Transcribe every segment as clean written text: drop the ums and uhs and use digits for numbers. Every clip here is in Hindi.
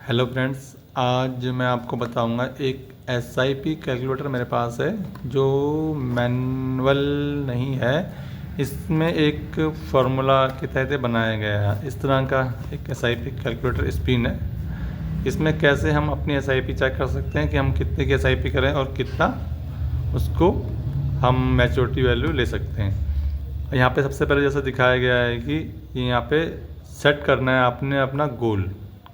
हेलो फ्रेंड्स, आज मैं आपको बताऊंगा एक एसआईपी कैलकुलेटर मेरे पास है जो मैनुअल नहीं है। इसमें एक फार्मूला के तहत बनाया गया है। इस तरह का एक एसआईपी कैलकुलेटर स्पिन है। इसमें कैसे हम अपनी एसआईपी चेक कर सकते हैं कि हम कितने की एसआईपी करें और कितना उसको हम मैच्योरिटी वैल्यू ले सकते हैं। यहाँ पे सबसे पहले जैसा दिखाया गया है कि यहाँ पे सेट करना है आपने अपना गोल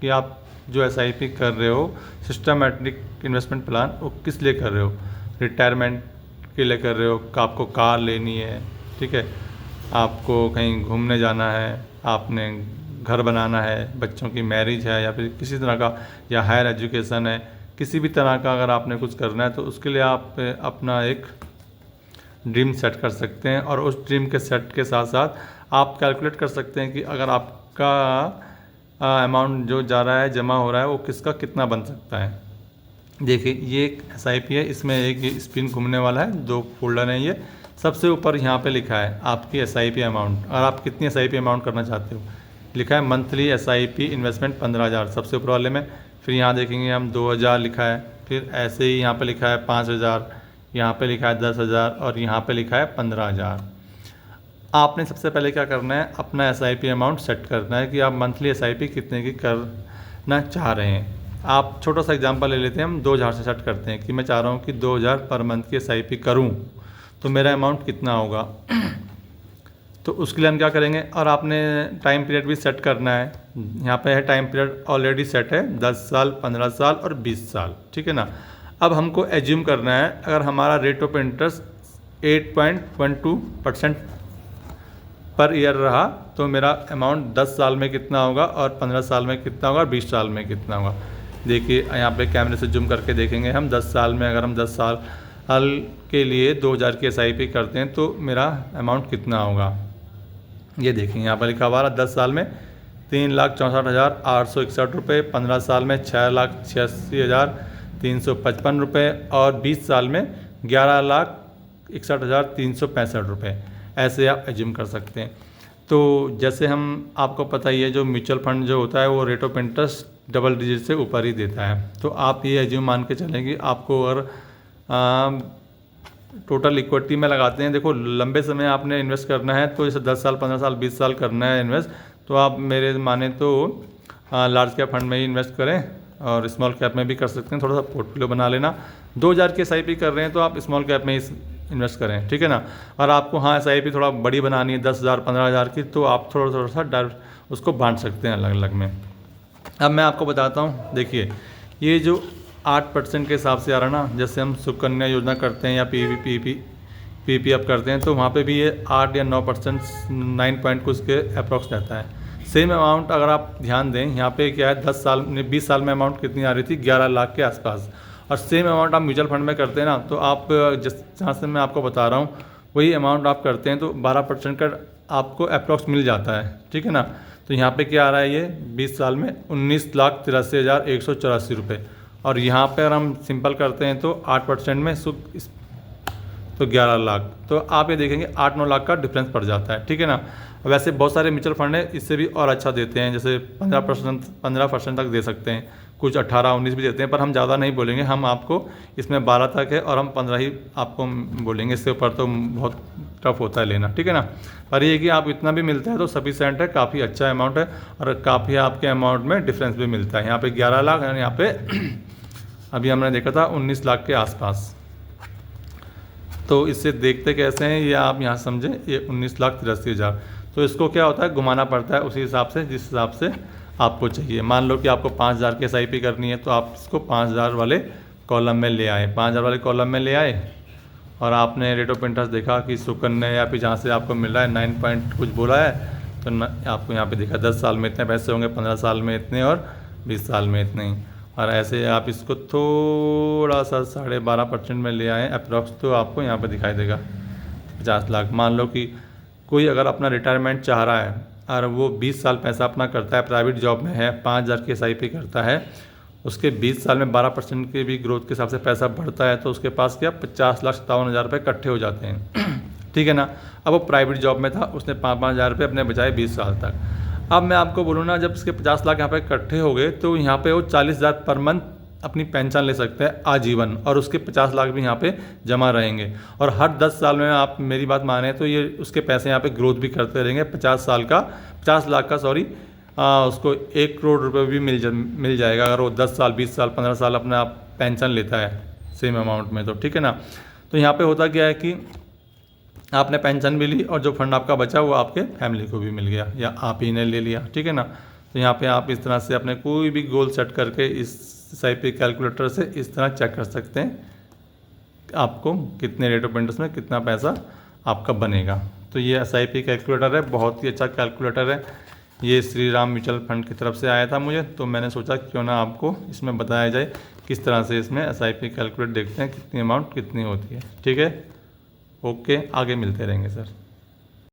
कि आप जो एसआईपी कर रहे हो सिस्टमैटिक इन्वेस्टमेंट प्लान वो किस लिए कर रहे हो। रिटायरमेंट के लिए कर रहे हो, आपको कार लेनी है, ठीक है, आपको कहीं घूमने जाना है, आपने घर बनाना है, बच्चों की मैरिज है, या फिर किसी तरह का या हायर एजुकेशन है, किसी भी तरह का अगर आपने कुछ करना है तो उसके लिए आप अपना एक ड्रीम सेट कर सकते हैं। और उस ड्रीम के सेट के साथ साथ आप कैलकुलेट कर सकते हैं कि अगर आपका अमाउंट जो जा रहा है, जमा हो रहा है, वो किसका कितना बन सकता है। देखिए ये एक एसआईपी है, इसमें एक स्पिन घूमने वाला है, 2 फोल्डर हैं। ये सबसे ऊपर यहाँ पे लिखा है आपकी एसआईपी अमाउंट और आप कितनी एसआईपी अमाउंट करना चाहते हो। लिखा है मंथली एसआईपी इन्वेस्टमेंट 15,000 सबसे ऊपर वाले में। फिर यहाँ देखेंगे हम 2,000 लिखा है, फिर ऐसे ही यहाँ पे लिखा है 5,000, यहाँ पे लिखा है 10,000 और यहाँ पे लिखा है 15,000। आपने सबसे पहले क्या करना है, अपना एसआईपी अमाउंट सेट करना है कि आप मंथली एसआईपी कितने की करना चाह रहे हैं। आप छोटा सा एग्जांपल ले लेते हैं, हम 2,000 से सेट करते हैं कि मैं चाह रहा हूँ कि 2,000 पर मंथ की एसआईपी करूँ तो मेरा अमाउंट कितना होगा। तो उसके लिए हम क्या करेंगे, और आपने टाइम पीरियड भी सेट करना है। यहाँ पे है टाइम पीरियड ऑलरेडी सेट है, 10 साल, 15 साल और 20 साल, ठीक है ना। अब हमको एज्यूम करना है अगर हमारा rate of interest 8.12% per year रहा तो मेरा अमाउंट 10 साल में कितना होगा और 15 साल में कितना होगा और 20 साल में कितना होगा। देखिए यहाँ पे कैमरे से जूम करके देखेंगे हम 10 साल में, अगर हम 10 साल के लिए 2,000 की एसआईपी करते हैं तो मेरा अमाउंट कितना होगा। ये देखिए यहाँ पर लिखा हुआ 10 साल में 3,64,861 रुपये, 15 साल में 6,86,355 रुपये और 20 साल में 11,61,365 रुपये। ऐसे आप एज्यूम कर सकते हैं। तो जैसे हम आपको पता ही है जो म्यूचुअल फंड जो होता है वो rate of interest double digit से ऊपर ही देता है। तो आप ये एज्यूम मान के चलें कि आपको अगर टोटल इक्विटी में लगाते हैं, देखो लंबे समय आपने इन्वेस्ट करना है तो जैसे 10 साल, 15 साल, 20 साल करना है इन्वेस्ट, तो आप मेरे माने तो लार्ज कैप फंड में ही इन्वेस्ट करें और स्मॉल कैप में भी कर सकते हैं। थोड़ा सा पोर्टफोलियो बना लेना। 2,000 की एसआईपी कर रहे हैं तो आप स्मॉल कैप में ही इन्वेस्ट करें, ठीक है ना। और आपको हाँ एसआईपी थोड़ा बड़ी बनानी है 10,000, 15,000 की, तो आप थोड़ा सा उसको बांट सकते हैं अलग अलग में। अब मैं आपको बताता हूँ, देखिए ये जो 8% के हिसाब से आ रहा है ना, जैसे हम सुकन्या योजना करते हैं या पीपीएफ करते हैं तो वहाँ पे भी ये 8 या 9%, 9 पॉइंट कुछ के अप्रॉक्स रहता है। सेम अमाउंट अगर आप ध्यान दें यहाँ पे क्या है, 20 साल में अमाउंट कितनी आ रही थी, 11 लाख के आसपास। और सेम अमाउंट आप म्यूचुअल फंड में करते हैं ना, तो आप जहाँ से मैं आपको बता रहा हूँ वही अमाउंट आप करते हैं तो 12% का आपको अप्रॉक्स मिल जाता है, ठीक है ना। तो यहाँ पे क्या आ रहा है, ये 20 साल में 19,83,184 रुपये। और यहाँ पे अगर हम सिंपल करते हैं तो 8% में तो 11 लाख। तो आप ये देखेंगे 8-9 लाख का डिफरेंस पड़ जाता है, ठीक है ना। वैसे बहुत सारे म्यूचुअल फंड है इससे भी और अच्छा देते हैं, जैसे 15% तक दे सकते हैं, कुछ 18-19 भी देते हैं, पर हम ज़्यादा नहीं बोलेंगे। हम आपको इसमें 12 तक है और हम 15 ही आपको बोलेंगे, इससे ऊपर तो बहुत टफ होता है लेना, ठीक है ना। पर ये कि आप इतना भी मिलता है तो सफिशिएंट है, काफ़ी अच्छा अमाउंट है और काफ़ी आपके अमाउंट में डिफरेंस भी मिलता है। यहाँ पे 11 लाख और यहाँ पे अभी हमने देखा था 19 लाख के आसपास। तो इससे देखते कैसे हैं ये आप यहाँ समझें, ये 19,83,000। तो इसको क्या होता है, घुमाना पड़ता है उसी हिसाब से जिस हिसाब से आपको चाहिए। मान लो कि आपको 5,000 की एसआईपी करनी है तो आप इसको 5,000 वाले कॉलम में ले आए, 5,000 वाले कॉलम में ले आए और आपने रेट ऑफ इंटरेस्ट देखा कि सुकन्या या फिर जहाँ से आपको मिल रहा है 9 पॉइंट कुछ बोला है, तो आपको यहाँ पे देखा 10 साल में इतने पैसे होंगे, 15 साल में इतने और 20 साल में इतने ही। और ऐसे आप इसको थोड़ा सा 12.5% में ले आएँ अप्रॉक्स, तो आपको यहाँ पे दिखाई देगा 50 लाख। मान लो कि कोई अगर अपना रिटायरमेंट चाह रहा है और वो 20 साल पैसा अपना करता है, प्राइवेट जॉब में है, 5,000 की एसआईपी करता है, उसके 20 साल में 12% के भी ग्रोथ के हिसाब से पैसा बढ़ता है, तो उसके पास क्या 50,57,000 रुपये इकट्ठे हो जाते हैं, ठीक है ना। अब वो प्राइवेट जॉब में था, उसने 5,000 रुपये अपने बचाए 20 साल तक। अब मैं आपको बोलूँ ना, जब इसके 50 लाख यहाँ पे इकट्ठे हो गए तो यहाँ पे वो 40,000 पर मंथ अपनी पेंशन ले सकते हैं आजीवन, और उसके 50 लाख भी यहाँ पे जमा रहेंगे। और हर 10 साल में आप मेरी बात माने तो ये उसके पैसे यहाँ पे ग्रोथ भी करते रहेंगे। 50 लाख का सॉरी, उसको 1 करोड़ रुपए भी मिल जाएगा अगर वो 10 साल 20 साल 15 साल अपना आप पेंशन लेता है सेम अमाउंट में, तो ठीक है ना। तो यहाँ पे होता क्या है कि आपने पेंशन भी ली और जो फंड आपका बचा वो आपके फैमिली को भी मिल गया या आप ही ने ले लिया, ठीक है ना। तो यहाँ पे आप इस तरह से अपने कोई भी गोल सेट करके इस SIP कैलकुलेटर से इस तरह चेक कर सकते हैं आपको कितने रेट ऑफ इंटरेस्ट में कितना पैसा आपका बनेगा। तो ये SIP कैलकुलेटर है, बहुत ही अच्छा कैलकुलेटर है। ये श्री राम म्यूचुअल फंड की तरफ से आया था मुझे, तो मैंने सोचा क्यों ना आपको इसमें बताया जाए किस तरह से इसमें SIP कैलकुलेट देखते हैं कितनी अमाउंट कितनी होती है। ठीक है, ओके, आगे मिलते रहेंगे सर।